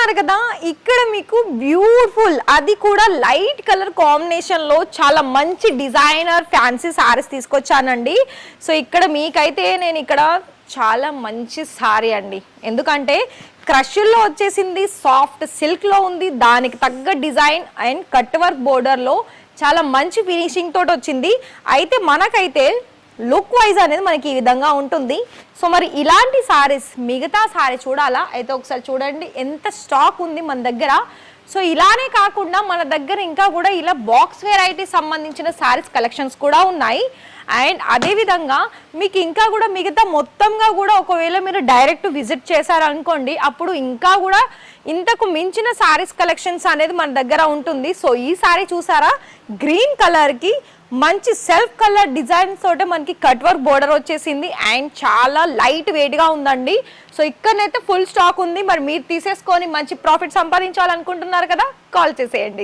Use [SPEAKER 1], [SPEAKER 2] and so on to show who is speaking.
[SPEAKER 1] చూస్తున్నారు కదా, ఇక్కడ మీకు బ్యూటిఫుల్ అది కూడా లైట్ కలర్ కాంబినేషన్ లో చాలా మంచి డిజైనర్ ఫ్యాన్సీ సారీస్ తీసుకొచ్చానండి. సో ఇక్కడ మీకైతే నేను ఇక్కడ చాలా మంచి సారీ అండి, ఎందుకంటే క్రష్లో వచ్చేసింది, సాఫ్ట్ సిల్క్ లో ఉంది, దానికి తగ్గ design and cut work border లో చాలా మంచి ఫినిషింగ్ తోటి వచ్చింది. అయితే మనకైతే లుక్ వైజ్ అనేది మనకి ఈ విధంగా ఉంటుంది. సో మరి ఇలాంటి సారీస్ మిగతా సారీ చూడాలా అయితే ఒకసారి చూడండి ఎంత స్టాక్ ఉంది మన దగ్గర. సో ఇలానే కాకుండా మన దగ్గర ఇంకా కూడా ఇలా బాక్స్ వెరైటీ సంబంధించిన సారీస్ కలెక్షన్స్ కూడా ఉన్నాయి. అండ్ అదేవిధంగా మీకు ఇంకా కూడా మిగతా మొత్తంగా కూడా ఒకవేళ మీరు డైరెక్ట్ విజిట్ చేశారనుకోండి, అప్పుడు ఇంకా కూడా ఇంతకు మించిన సారీస్ కలెక్షన్స్ అనేది మన దగ్గర ఉంటుంది. సో ఈ సారీ చూసారా, గ్రీన్ కలర్కి మంచి సెల్ఫ్ కలర్ డిజైన్ తోటే మనకి కట్ వర్క్ బోర్డర్ వచ్చేసింది అండ్ చాలా లైట్ వెయిట్ గా ఉందండి. సో ఇక్కడనైతే ఫుల్ స్టాక్ ఉంది. మరి మీరు తీసేసుకొని మంచి ప్రాఫిట్ సంపాదించాలనుకుంటున్నారు కదా, కాల్ చేసేయండి.